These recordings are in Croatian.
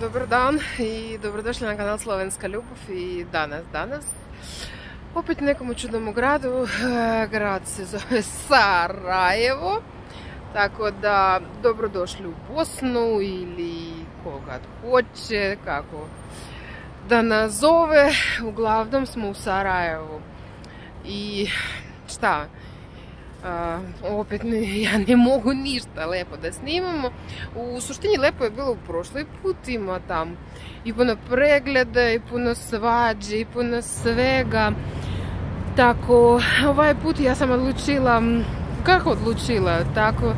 dobar dan i dobrodošli na kanal Slovenska ljubav. I danas opet nekom čudnom gradu. Grad se zove Sarajevo, tako da dobrodošli u Bosnu ili koga hoće kako da nazove. Uglavnom smo u Sarajevu i šta, opet ja ne mogu ništa lepo da snimamo. U suštini lepo je bilo u prošloj put, ima tam i puno pregleda i puno svađe i puno svega. Tako ovaj put ja sam odlučila, tako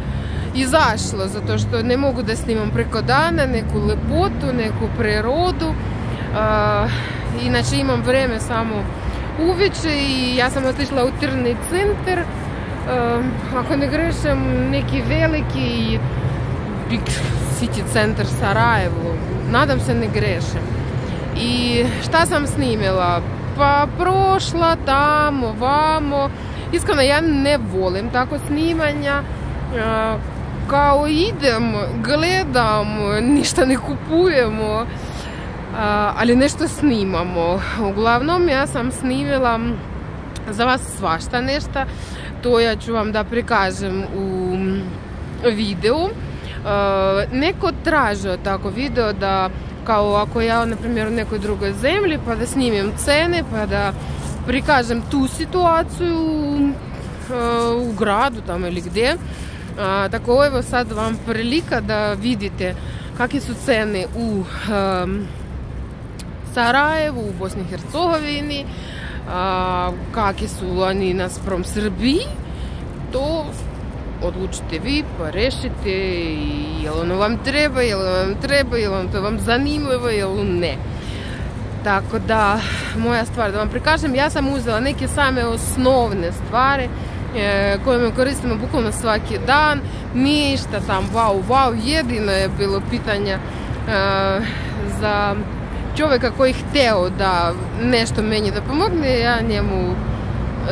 izašlo, zato što ne mogu da snimam preko dana neku lepotu, neku prirodu. Inače imam vreme samo uveče i ja sam otišla u Tržni centar. Ako ne grešim, neki veliki big city centar Sarajevo, nadam se ne grešim. I šta sam snimila? Pa prošla tamo, vamo. Iskreno ja ne volim tako snimanja. Kao idem, gledam, ništa ne kupujemo, ali nešto snimamo. Uglavnom ja sam snimila za vas svašta nešto. To ja ću vam da prikažem u videu. Neko tražio tako video da, kao ako ja na primjer u nekoj drugoj zemlji, pa da snimim cene, pa da prikažem tu situaciju u gradu tamo ili gdje. Tako evo sad vam prilika da vidite kakve su cene u Sarajevu, u Bosni i Hercegovini, kakvi su oni naspram Srbiji. To odlučite vi, pa rešite jel ono vam treba, jel vam to vam zanimljivo, jel ne. Tako da, moja stvar da vam prikažem, ja sam uzela neke same osnovne stvari koje koristimo bukvalno svaki dan. Ništa tam wow, jedino je bilo pitanja za čovjeka koji hteo da nešto meni da pomogne. Ja njemu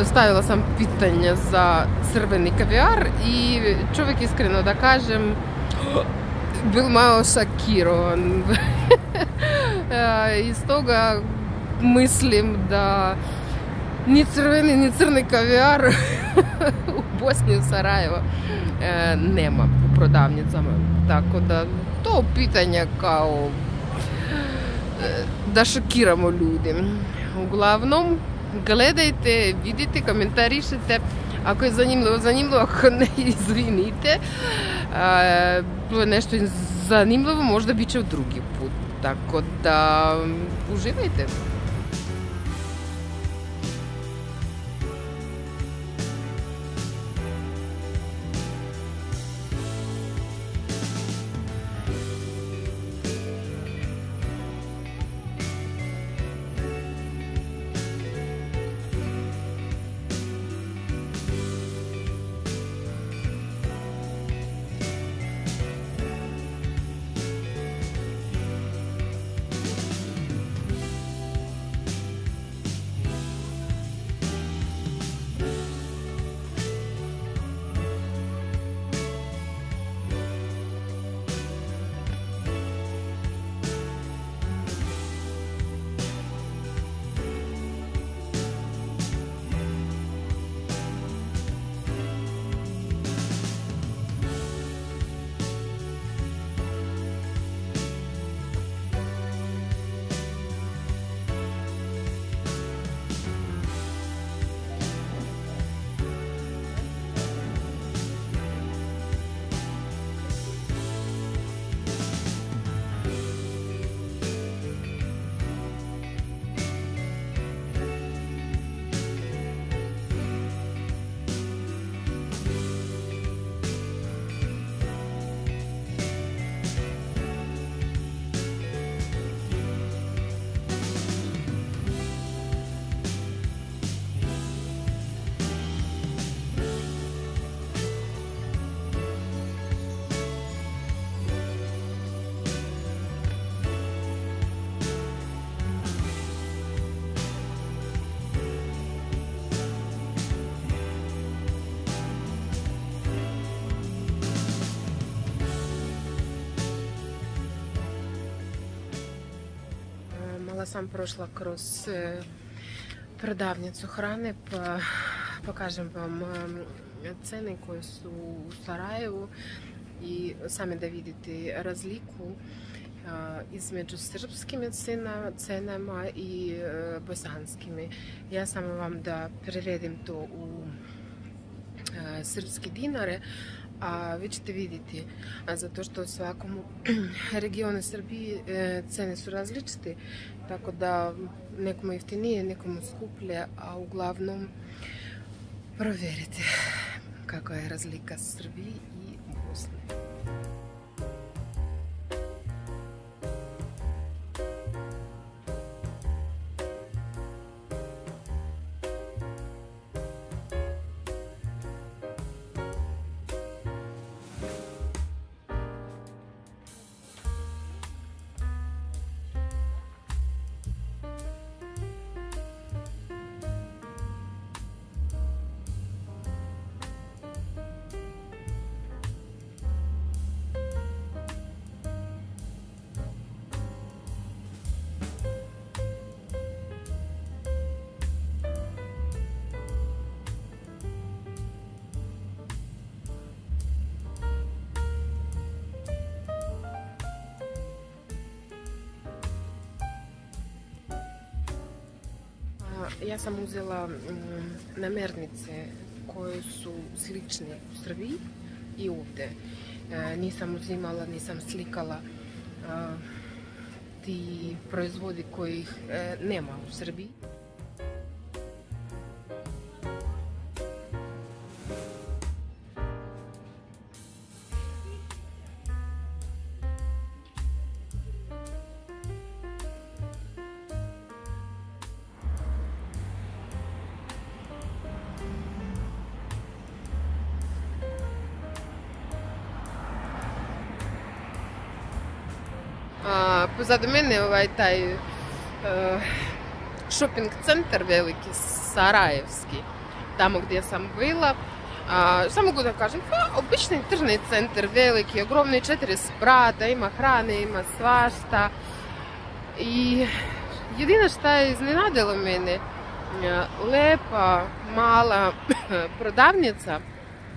stavila sam pitanja za crveni kavijar i čovjek, iskreno da kažem, bil malo šokirovan. Iz toga mislim da ni crveni ni crni kavijar u Bosni, u Sarajevo nema u prodavnicama. Tako da to pitanja kao da šokiramo ljudi. Uglavnom, gledajte, vidite, komentarišite. Ako je zanimljivo, ako ne, izvinite. Bilo je nešto zanimljivo, možda bit će u drugi put. Tako da, uživajte. sam prošla kroz prodavnicu hrane, pa pokažem vam cene koje su u Sarajevu i sami da vidite razliku između srpskim cenama i bosanskimi. Ja samo vam da prevedim to u srpske dinare, a vi ćete vidjeti, zato što u svakom regionu Srbije cene su različite, tako da nekomu jeftinije, nekomu skuplje, a uglavnom provjerite kakva je razlika Srbiji i Bosne. Ja sam uzela namirnice koje su slične u Srbiji i ovdje. Nisam uzimala, nisam slikala ti proizvodi kojih nema u Srbiji. Позаду мене taj shopping centar veliki, Sarajevski, tamo gdje sam bila. Šta mogu da kažem? Obični tržni centar, veliki, ogromni, 4 sprata, ima hrane, ima svašta. I jedino što je iznenadilo mene, lepa, mala prodavnica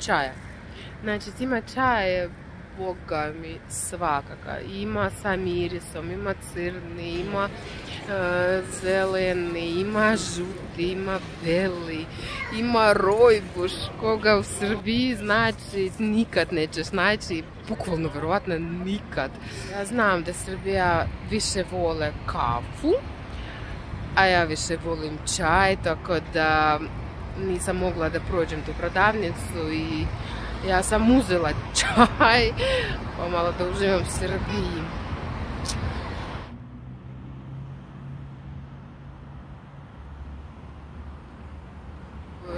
čaja. Znači, ima čaje, boga mi, svakaka. Ima sa mirisom, ima crni, ima zeleni, ima žuti, ima beli, ima rojbuš, koga u Srbiji znači nikad nećeš naći, bukvalno vjerovatno nikad. Ja znam da Srbija više vole kafu, a ja više volim čaj, tako da nisam mogla da prođem tu prodavnicu i ja sam uzela čaj, pa malo da uživam u Srbiji.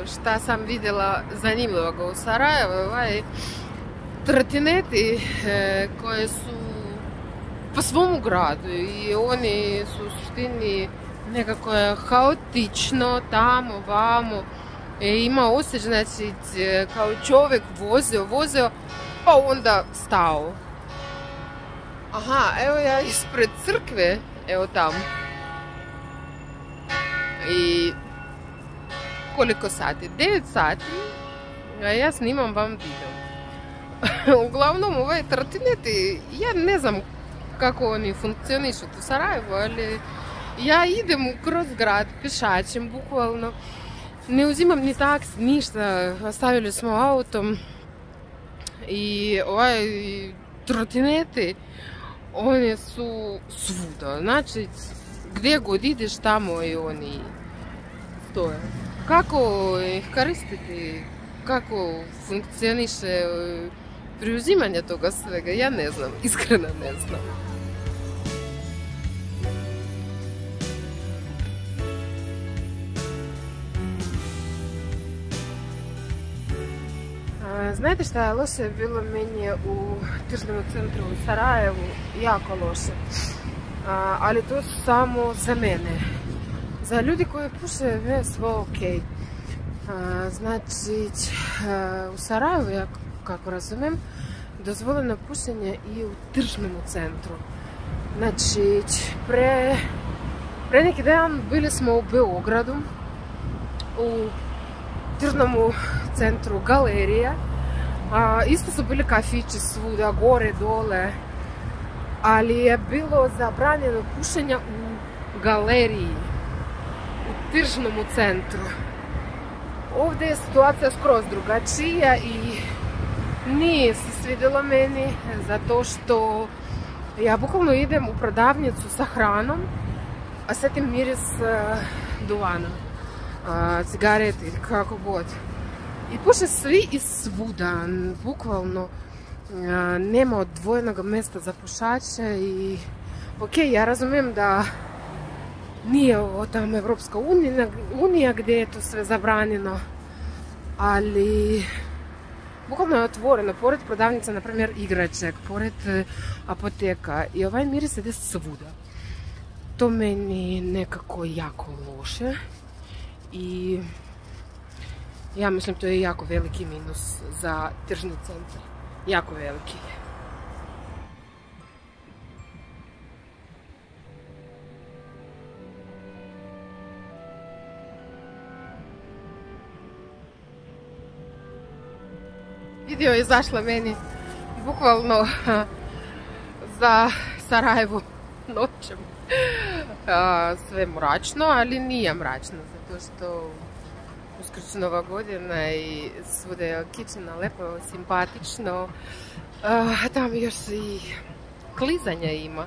Šta sam vidjela zanimljivog u Sarajevu, trotineti koje su po svom gradu i oni su u suštini nekako haotično tamo, vamo. Ima osjećaj, znači, kao čovjek vozio, pa onda stao. Aha, evo ja ispred crkve, evo tamo. I koliko sati? 9 sati, a ja snimam vam video. Uglavnom, ove trotineti, ja ne znam kako oni funkcionišu u Sarajevu, ali ja idem kroz grad, pešačem, bukvalno. Ne uzimam ni taksi, ništa, ostavili smo autom i trotineti, one su svuda, znači gdje god ideš tamo i oni stoje. Kako ih koristiti, kako funkcioniše preuzimanje toga svega, ja ne znam, iskreno ne znam. Znate šta je loše bilo meni u tržnom centru u Sarajevu? Jako loše. Ali to su samo za mene. Za ljudi koji puše je sve ok. Znači, u Sarajevu, ja kako razumijem, dozvoljeno pušenje i u tržnom centru. Znači, pre Pre neki dan bili smo u Beogradu, u tržnom centru Galerija. Isto su bili kafići svuda, gore, dole, ali je bilo zabranjeno pušenja u galeriji, u tržnom centru. Ovdje je situacija skroz drugačija i nije se svidjelo meni, zato što ja bukvalno idem u prodavnicu sa hranom, a osjetim miris duvana, cigarete ili kako god. I puše svi i svuda, bukvalno nema odvojenog mjesta za pušače i ok, ja razumijem da nije ovo tamo Evropska unija gdje je to sve zabranjeno, ali bukvalno je otvoreno, pored prodavnica, na primjer igraček, pored apoteka i ovaj miris ide svuda. To meni nekako jako loše i ja mislim to je jako veliki minus za tržni centar, jako veliki. Video je izašla meni bukvalno za Sarajevo noćem. Sve mračno, ali nije mračno, zato što Uskrs Nova godina i svuda je kičeno, lepo, simpatično. Tamo još i klizanja ima.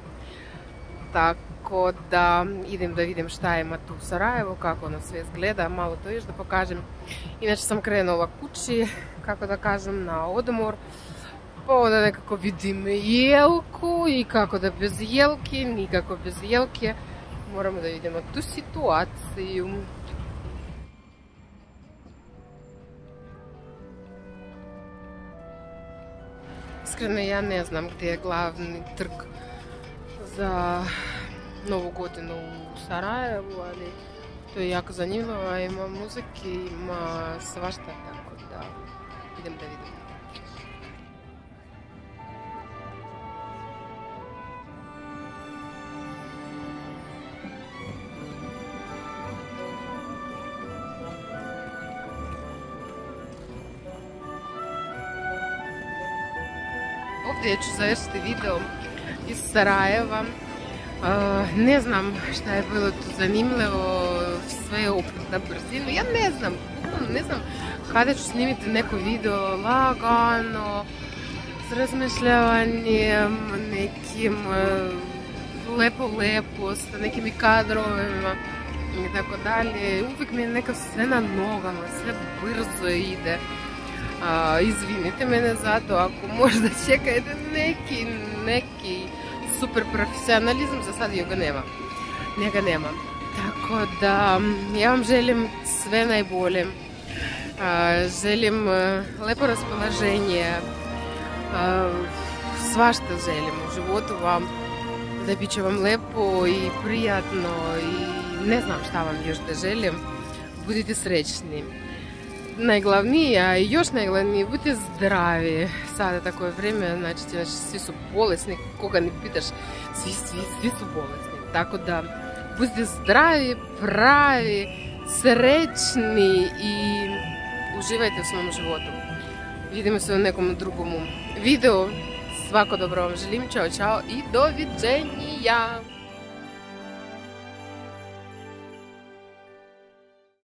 Tako da idem da vidim šta ima tu u Sarajevu, kako ono sve izgleda, malo to još da pokažem. Inače sam krenula kući, kako da kažem, na odmor. Pa onda nekako vidim jelku i kako da bez jelke, nikako bez jelke. Moramo da vidimo tu situaciju. Iskreno ja ne znam gdje je glavni trg za Novu godinu u Sarajevu, ali to je jako zanimljivo, ima muzike, ima svašta, tako da idem da vidim. Ovdje ću završiti video iz Sarajeva. Ne znam šta je bilo tu zanimljivo, sve je opet na brzinu. Ja ne znam kada ću snimiti neko video lagano, s razmišljavanjem, nekim lepo, sa nekim kadrovima i tako dalje. Uvijek mi je nekako sve na nogama, sve brzo ide. Izvinite mene za to, ako možda čekajte neki super profesionalizam, za sad njega nema. Tako da ja vam želim sve najbolje, želim lepo raspoloženje, svašta želim u životu vam, da bit će vam lepo i prijatno i ne znam šta vam još da želim, budite srećni. Najglavnije, a još najglavnije, budite zdravi. Sada tako je vrijeme, znači svi su bolesni, koga ne pitaš, svi su bolesni. Tako da budite zdravi, pravi, srećni i uživajte u svom životu. Vidimo se u nekom drugom videu. Svako dobro vam želim, čao i doviđenja.